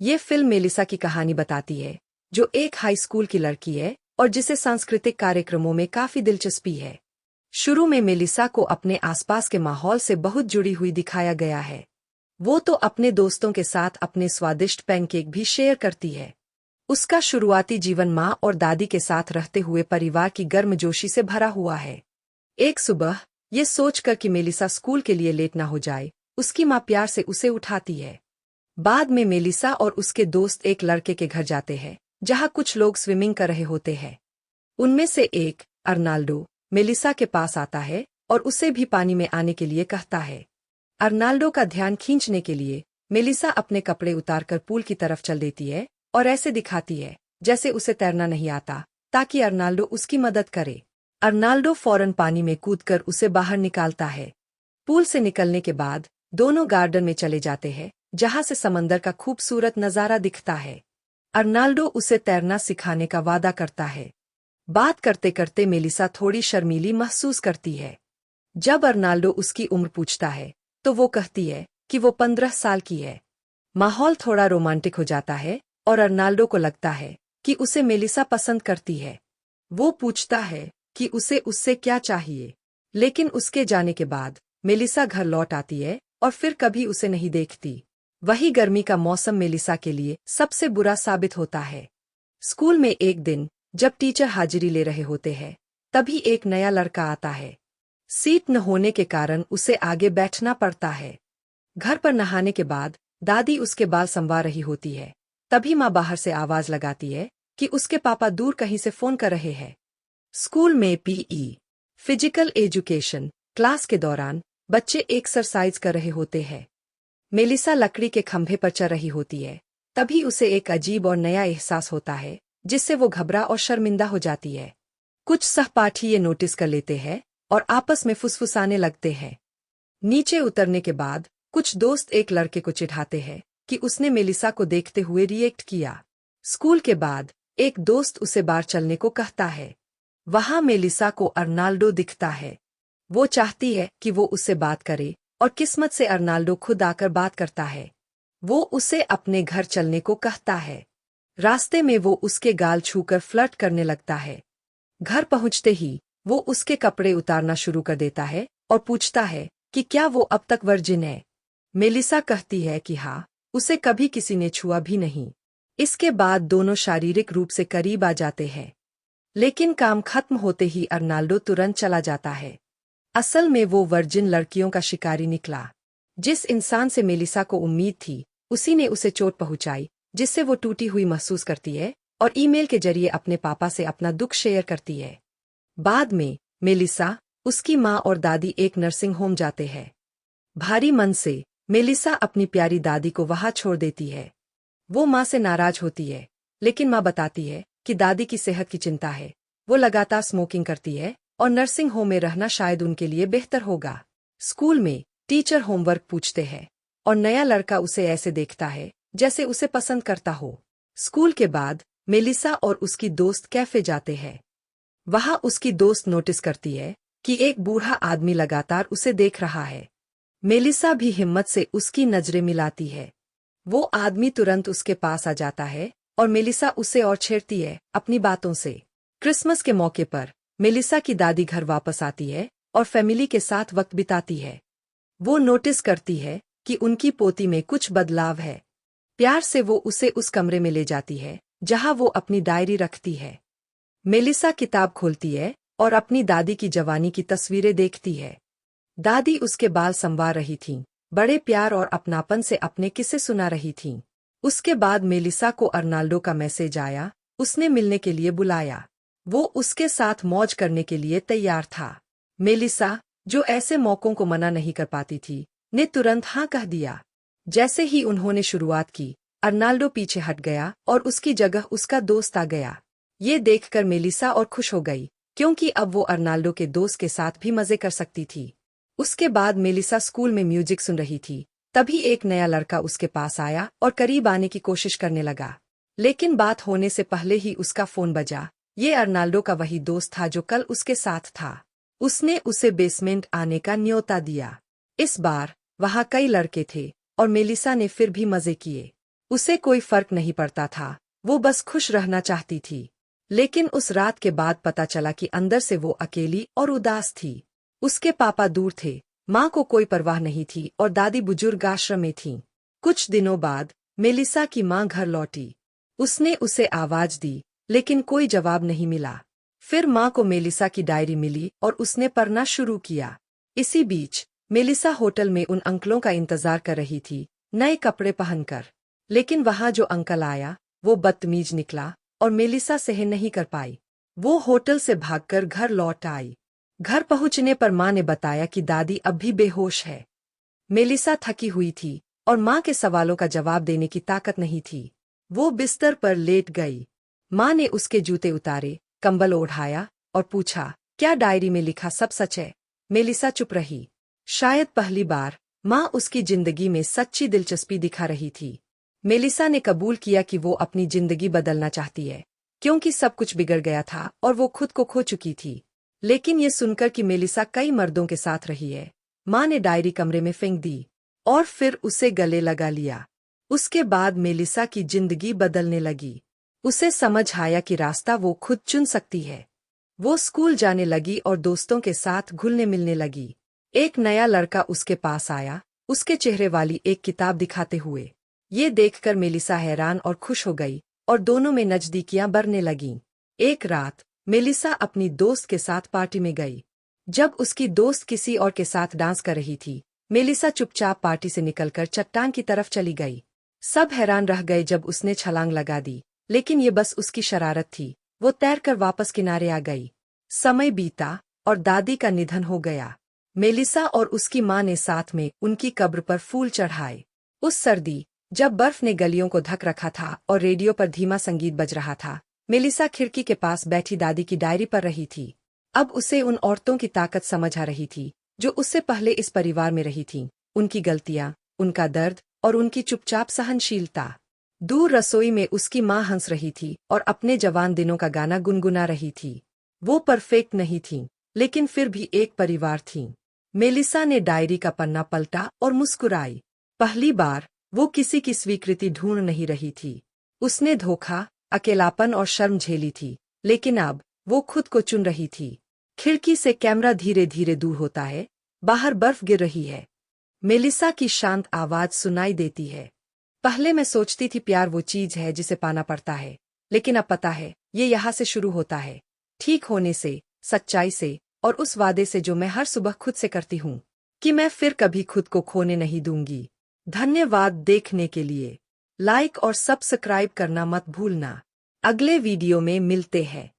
ये film Melissa की कहानी बताती है, जो एक हाई स्कूल की लड़की है और जिसे सांस्कृतिक कार्यक्रमों में काफी दिलचस्पी है। शुरू में मेलिसा को अपने आसपास के माहौल से बहुत जुड़ी हुई दिखाया गया है। वो तो अपने दोस्तों के साथ अपने स्वादिष्ट पैनकेक भी शेयर करती है। उसका शुरुआती जीवन माँ और दादी के साथ रहते हुए परिवार की गर्मजोशी से भरा हुआ है। एक सुबह, ये सोचकर कि मेलिसा स्कूल के लिए लेट ना हो जाए, उसकी माँ प्यार से उसे उठाती है। बाद में मेलिसा और उसके दोस्त एक लड़के के घर जाते हैं, जहाँ कुछ लोग स्विमिंग कर रहे होते हैं। उनमें से एक, अर्नाल्डो, मेलिसा के पास आता है और उसे भी पानी में आने के लिए कहता है। अर्नाल्डो का ध्यान खींचने के लिए मेलिसा अपने कपड़े उतारकर पूल की तरफ चल देती है और ऐसे दिखाती है जैसे उसे तैरना नहीं आता, ताकि अर्नाल्डो उसकी मदद करे। अर्नाल्डो फौरन पानी में कूदकर उसे बाहर निकालता है। पूल से निकलने के बाद दोनों गार्डन में चले जाते हैं, जहां से समंदर का खूबसूरत नजारा दिखता है। अर्नाल्डो उसे तैरना सिखाने का वादा करता है। बात करते करते मेलिसा थोड़ी शर्मीली महसूस करती है। जब अर्नाल्डो उसकी उम्र पूछता है, तो वो कहती है कि वो 15 साल की है। माहौल थोड़ा रोमांटिक हो जाता है और अर्नाल्डो को लगता है कि उसे मेलिसा पसंद करती है। वो पूछता है कि उसे उससे क्या चाहिए, लेकिन उसके जाने के बाद मेलिसा घर लौट आती है और फिर कभी उसे नहीं देखती। वही गर्मी का मौसम मेलिसा के लिए सबसे बुरा साबित होता है। स्कूल में एक दिन, जब टीचर हाजिरी ले रहे होते हैं, तभी एक नया लड़का आता है। सीट न होने के कारण उसे आगे बैठना पड़ता है। घर पर नहाने के बाद दादी उसके बाल संवार रही होती है। तभी माँ बाहर से आवाज लगाती है कि उसके पापा दूर कहीं से फोन कर रहे हैं। स्कूल में पीई, फिजिकल एजुकेशन क्लास के दौरान बच्चे एक्सरसाइज कर रहे होते हैं। मेलिसा लकड़ी के खंभे पर चढ़ रही होती है। तभी उसे एक अजीब और नया एहसास होता है, जिससे वो घबरा और शर्मिंदा हो जाती है। कुछ सहपाठी ये नोटिस कर लेते हैं और आपस में फुसफुसाने लगते हैं। नीचे उतरने के बाद कुछ दोस्त एक लड़के को चिढ़ाते हैं कि उसने मेलिसा को देखते हुए रिएक्ट किया। स्कूल के बाद एक दोस्त उसे बाहर चलने को कहता है। वहां मेलिसा को अर्नाल्डो दिखता है। वो चाहती है कि वो उससे बात करे, और किस्मत से अर्नाल्डो खुद आकर बात करता है। वो उसे अपने घर चलने को कहता है। रास्ते में वो उसके गाल छूकर फ्लर्ट करने लगता है। घर पहुंचते ही वो उसके कपड़े उतारना शुरू कर देता है और पूछता है कि क्या वो अब तक वर्जिन है। मेलिसा कहती है कि हाँ, उसे कभी किसी ने छुआ भी नहीं। इसके बाद दोनों शारीरिक रूप से करीब आ जाते हैं। लेकिन काम खत्म होते ही अर्नाल्डो तुरंत चला जाता है। असल में वो वर्जिन लड़कियों का शिकारी निकला। जिस इंसान से मेलिसा को उम्मीद थी, उसी ने उसे चोट पहुंचाई, जिससे वो टूटी हुई महसूस करती है और ईमेल के जरिए अपने पापा से अपना दुख शेयर करती है। बाद में मेलिसा, उसकी माँ और दादी एक नर्सिंग होम जाते हैं। भारी मन से मेलिसा अपनी प्यारी दादी को वहां छोड़ देती है। वो माँ से नाराज होती है, लेकिन माँ बताती है कि दादी की सेहत की चिंता है। वो लगातार स्मोकिंग करती है और नर्सिंग होम में रहना शायद उनके लिए बेहतर होगा। स्कूल में टीचर होमवर्क पूछते हैं और नया लड़का उसे ऐसे देखता है जैसे उसे पसंद करता हो। स्कूल के बाद मेलिसा और उसकी दोस्त कैफे जाते हैं। वहां उसकी दोस्त नोटिस करती है कि एक बूढ़ा आदमी लगातार उसे देख रहा है। मेलिसा भी हिम्मत से उसकी नजरें मिलाती है। वो आदमी तुरंत उसके पास आ जाता है और मेलिसा उसे और छेड़ती है अपनी बातों से। क्रिसमस के मौके पर मेलिसा की दादी घर वापस आती है और फैमिली के साथ वक्त बिताती है। वो नोटिस करती है कि उनकी पोती में कुछ बदलाव है। प्यार से वो उसे उस कमरे में ले जाती है जहां वो अपनी डायरी रखती है। मेलिसा किताब खोलती है और अपनी दादी की जवानी की तस्वीरें देखती है। दादी उसके बाल संवार रही थीं, बड़े प्यार और अपनापन से अपने किस्से सुना रही थीं। उसके बाद मेलिसा को अर्नाल्डो का मैसेज आया, उसने मिलने के लिए बुलाया। वो उसके साथ मौज करने के लिए तैयार था। मेलिसा, जो ऐसे मौकों को मना नहीं कर पाती थी, ने तुरंत हाँ कह दिया। जैसे ही उन्होंने शुरुआत की, अर्नाल्डो पीछे हट गया और उसकी जगह उसका दोस्त आ गया। ये देखकर मेलिसा और खुश हो गई, क्योंकि अब वो अर्नाल्डो के दोस्त के साथ भी मजे कर सकती थी। उसके बाद मेलिसा स्कूल में म्यूजिक सुन रही थी। तभी एक नया लड़का उसके पास आया और करीब आने की कोशिश करने लगा। लेकिन बात होने से पहले ही उसका फोन बजा। ये अर्नाल्डो का वही दोस्त था जो कल उसके साथ था। उसने उसे बेसमेंट आने का न्योता दिया। इस बार वहां कई लड़के थे और मेलिसा ने फिर भी मजे किए। उसे कोई फर्क नहीं पड़ता था, वो बस खुश रहना चाहती थी। लेकिन उस रात के बाद पता चला कि अंदर से वो अकेली और उदास थी। उसके पापा दूर थे, माँ को कोई परवाह नहीं थी और दादी बुजुर्ग आश्रम में थीं। कुछ दिनों बाद मेलिसा की माँ घर लौटी। उसने उसे आवाज दी, लेकिन कोई जवाब नहीं मिला। फिर माँ को मेलिसा की डायरी मिली और उसने पढ़ना शुरू किया। इसी बीच मेलिसा होटल में उन अंकलों का इंतजार कर रही थी, नए कपड़े पहनकर। लेकिन वहां जो अंकल आया, वो बदतमीज निकला और मेलिसा सहन नहीं कर पाई। वो होटल से भागकर घर लौट आई। घर पहुंचने पर माँ ने बताया कि दादी अब भी बेहोश है। मेलिसा थकी हुई थी और माँ के सवालों का जवाब देने की ताकत नहीं थी। वो बिस्तर पर लेट गई। माँ ने उसके जूते उतारे, कंबल ओढ़ाया और पूछा, क्या डायरी में लिखा सब सच है? मेलिसा चुप रही। शायद पहली बार माँ उसकी जिंदगी में सच्ची दिलचस्पी दिखा रही थी। मेलिसा ने कबूल किया कि वो अपनी जिंदगी बदलना चाहती है, क्योंकि सब कुछ बिगड़ गया था और वो खुद को खो चुकी थी। लेकिन ये सुनकर कि मेलिसा कई मर्दों के साथ रही है, माँ ने डायरी कमरे में फेंक दी और फिर उसे गले लगा लिया। उसके बाद मेलिसा की जिंदगी बदलने लगी। उसे समझ आया कि रास्ता वो खुद चुन सकती है। वो स्कूल जाने लगी और दोस्तों के साथ घुलने मिलने लगी। एक नया लड़का उसके पास आया, उसके चेहरे वाली एक किताब दिखाते हुए। ये देखकर मेलिसा हैरान और खुश हो गई और दोनों में नजदीकियां बढ़ने लगीं। एक रात मेलिसा अपनी दोस्त के साथ पार्टी में गई। जब उसकी दोस्त किसी और के साथ डांस कर रही थी, मेलिसा चुपचाप पार्टी से निकलकर चट्टान की तरफ चली गई। सब हैरान रह गए जब उसने छलांग लगा दी, लेकिन ये बस उसकी शरारत थी। वो तैरकर वापस किनारे आ गई। समय बीता और दादी का निधन हो गया। मेलिसा और उसकी माँ ने साथ में उनकी कब्र पर फूल चढ़ाए। उस सर्दी, जब बर्फ ने गलियों को ढक रखा था और रेडियो पर धीमा संगीत बज रहा था, मेलिसा खिड़की के पास बैठी दादी की डायरी पढ़ रही थी। अब उसे उन औरतों की ताकत समझ आ रही थी, जो उससे पहले इस परिवार में रही थीं। उनकी गलतियां, उनका दर्द और उनकी चुपचाप सहनशीलता। दूर रसोई में उसकी माँ हंस रही थी और अपने जवान दिनों का गाना गुनगुना रही थी। वो परफेक्ट नहीं थीं, लेकिन फिर भी एक परिवार थीं। मेलिसा ने डायरी का पन्ना पलटा और मुस्कुराई। पहली बार वो किसी की स्वीकृति ढूंढ नहीं रही थी। उसने धोखा, अकेलापन और शर्म झेली थी, लेकिन अब वो खुद को चुन रही थी। खिड़की से कैमरा धीरे धीरे दूर होता है, बाहर बर्फ गिर रही है। मेलिसा की शांत आवाज सुनाई देती है। पहले मैं सोचती थी प्यार वो चीज है जिसे पाना पड़ता है, लेकिन अब पता है ये यहाँ से शुरू होता है। ठीक होने से, सच्चाई से और उस वादे से जो मैं हर सुबह खुद से करती हूँ, कि मैं फिर कभी खुद को खोने नहीं दूंगी। धन्यवाद देखने के लिए। लाइक और सब्सक्राइब करना मत भूलना। अगले वीडियो में मिलते हैं।